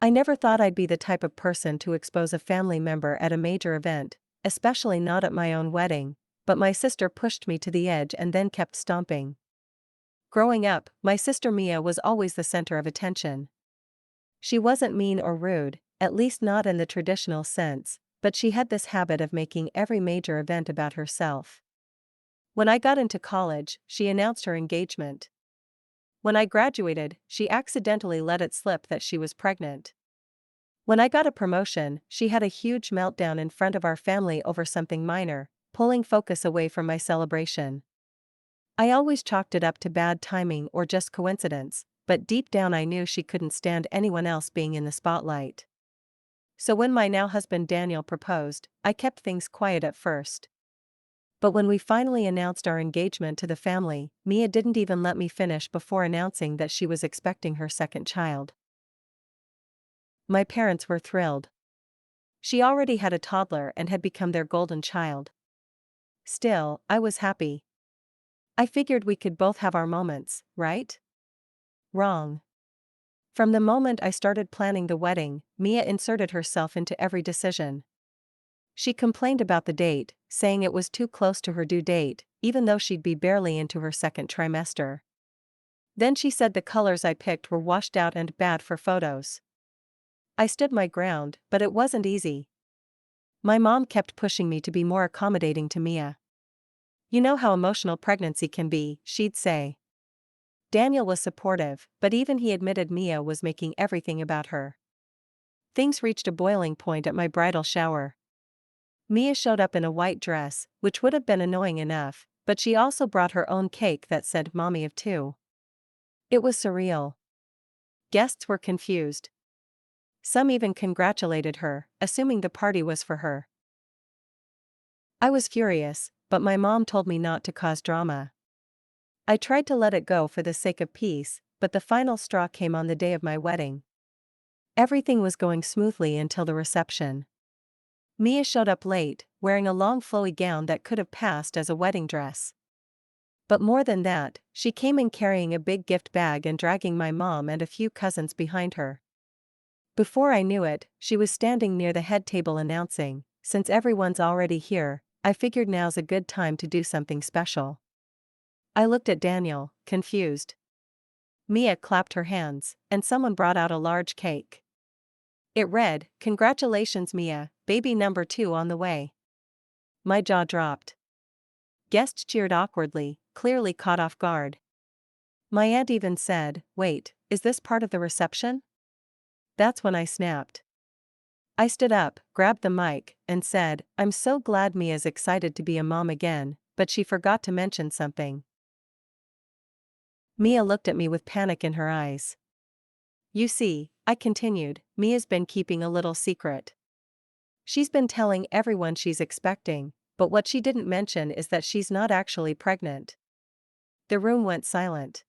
I never thought I'd be the type of person to expose a family member at a major event, especially not at my own wedding, but my sister pushed me to the edge and then kept stomping. Growing up, my sister Mia was always the center of attention. She wasn't mean or rude, at least not in the traditional sense, but she had this habit of making every major event about herself. When I got into college, she announced her engagement. When I graduated, she accidentally let it slip that she was pregnant. When I got a promotion, she had a huge meltdown in front of our family over something minor, pulling focus away from my celebration. I always chalked it up to bad timing or just coincidence, but deep down I knew she couldn't stand anyone else being in the spotlight. So when my now husband Daniel proposed, I kept things quiet at first. But when we finally announced our engagement to the family, Mia didn't even let me finish before announcing that she was expecting her second child. My parents were thrilled. She already had a toddler and had become their golden child. Still, I was happy. I figured we could both have our moments, right? Wrong. From the moment I started planning the wedding, Mia inserted herself into every decision. She complained about the date, saying it was too close to her due date, even though she'd be barely into her second trimester. Then she said the colors I picked were washed out and bad for photos. I stood my ground, but it wasn't easy. My mom kept pushing me to be more accommodating to Mia. You know how emotional pregnancy can be, she'd say. Daniel was supportive, but even he admitted Mia was making everything about her. Things reached a boiling point at my bridal shower. Mia showed up in a white dress, which would have been annoying enough, but she also brought her own cake that said "Mommy of Two." It was surreal. Guests were confused. Some even congratulated her, assuming the party was for her. I was furious, but my mom told me not to cause drama. I tried to let it go for the sake of peace, but the final straw came on the day of my wedding. Everything was going smoothly until the reception. Mia showed up late, wearing a long flowy gown that could have passed as a wedding dress. But more than that, she came in carrying a big gift bag and dragging my mom and a few cousins behind her. Before I knew it, she was standing near the head table announcing, "Since everyone's already here, I figured now's a good time to do something special." I looked at Daniel, confused. Mia clapped her hands, and someone brought out a large cake. It read, "Congratulations Mia, baby number 2 on the way." My jaw dropped. Guests cheered awkwardly, clearly caught off guard. My aunt even said, "Wait, is this part of the reception?" That's when I snapped. I stood up, grabbed the mic, and said, "I'm so glad Mia's excited to be a mom again, but she forgot to mention something." Mia looked at me with panic in her eyes. "You see," I continued, "Mia's been keeping a little secret. She's been telling everyone she's expecting, but what she didn't mention is that she's not actually pregnant." The room went silent.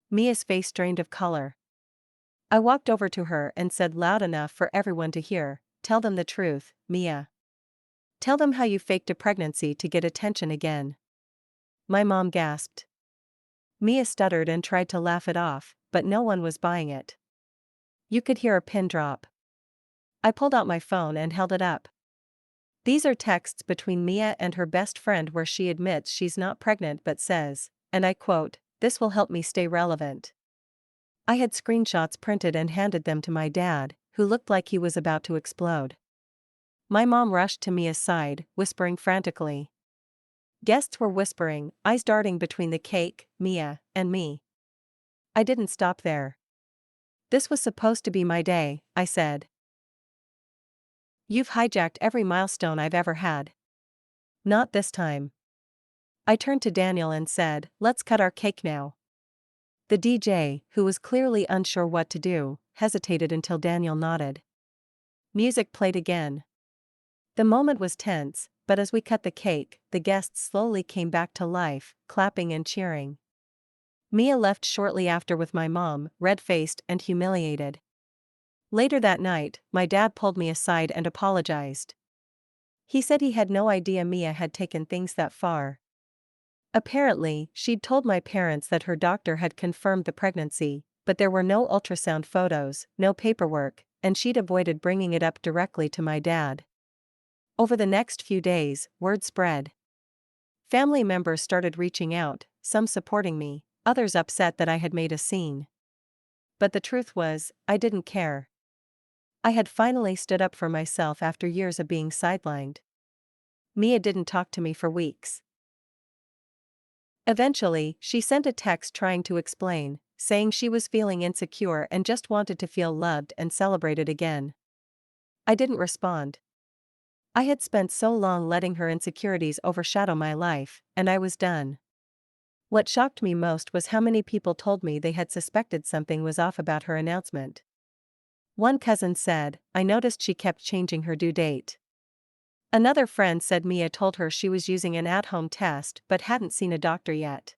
Mia's face drained of color. I walked over to her and said loud enough for everyone to hear, "Tell them the truth, Mia. Tell them how you faked a pregnancy to get attention again." My mom gasped. Mia stuttered and tried to laugh it off, but no one was buying it. You could hear a pin drop. I pulled out my phone and held it up. These are texts between Mia and her best friend where she admits she's not pregnant but says, and I quote, "This will help me stay relevant." I had screenshots printed and handed them to my dad, who looked like he was about to explode. My mom rushed to Mia's side, whispering frantically. Guests were whispering, eyes darting between the cake, Mia, and me. I didn't stop there. "This was supposed to be my day," I said. "You've hijacked every milestone I've ever had." "Not this time." I turned to Daniel and said, "Let's cut our cake now." The DJ, who was clearly unsure what to do, hesitated until Daniel nodded. Music played again. The moment was tense, but as we cut the cake, the guests slowly came back to life, clapping and cheering. Mia left shortly after with my mom, red-faced and humiliated. Later that night, my dad pulled me aside and apologized. He said he had no idea Mia had taken things that far. Apparently, she'd told my parents that her doctor had confirmed the pregnancy, but there were no ultrasound photos, no paperwork, and she'd avoided bringing it up directly to my dad. Over the next few days, word spread. Family members started reaching out, some supporting me, others upset that I had made a scene. But the truth was, I didn't care. I had finally stood up for myself after years of being sidelined. Mia didn't talk to me for weeks. Eventually, she sent a text trying to explain, saying she was feeling insecure and just wanted to feel loved and celebrated again. I didn't respond. I had spent so long letting her insecurities overshadow my life, and I was done. What shocked me most was how many people told me they had suspected something was off about her announcement. One cousin said, "I noticed she kept changing her due date." Another friend said Mia told her she was using an at-home test but hadn't seen a doctor yet.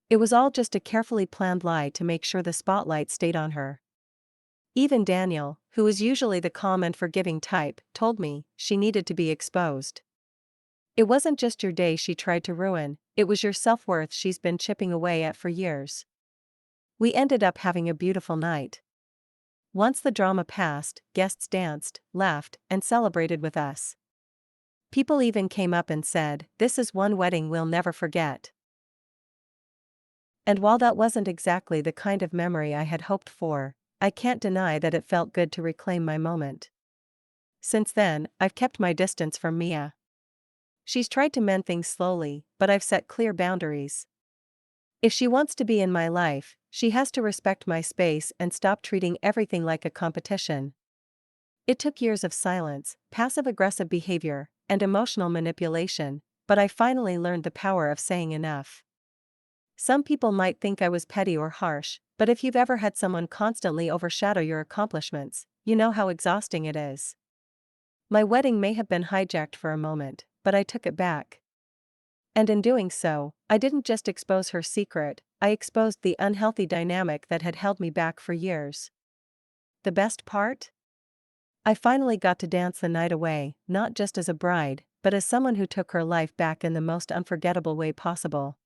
It was all just a carefully planned lie to make sure the spotlight stayed on her. Even Daniel, who is usually the calm and forgiving type, told me she needed to be exposed. It wasn't just your day she tried to ruin, it was your self-worth she's been chipping away at for years. We ended up having a beautiful night. Once the drama passed, guests danced, laughed, and celebrated with us. People even came up and said, "This is one wedding we'll never forget." And while that wasn't exactly the kind of memory I had hoped for, I can't deny that it felt good to reclaim my moment. Since then, I've kept my distance from Mia. She's tried to mend things slowly, but I've set clear boundaries. If she wants to be in my life, she has to respect my space and stop treating everything like a competition. It took years of silence, passive-aggressive behavior, and emotional manipulation, but I finally learned the power of saying enough. Some people might think I was petty or harsh, but if you've ever had someone constantly overshadow your accomplishments, you know how exhausting it is. My wedding may have been hijacked for a moment, but I took it back. And in doing so, I didn't just expose her secret, I exposed the unhealthy dynamic that had held me back for years. The best part? I finally got to dance the night away, not just as a bride, but as someone who took her life back in the most unforgettable way possible.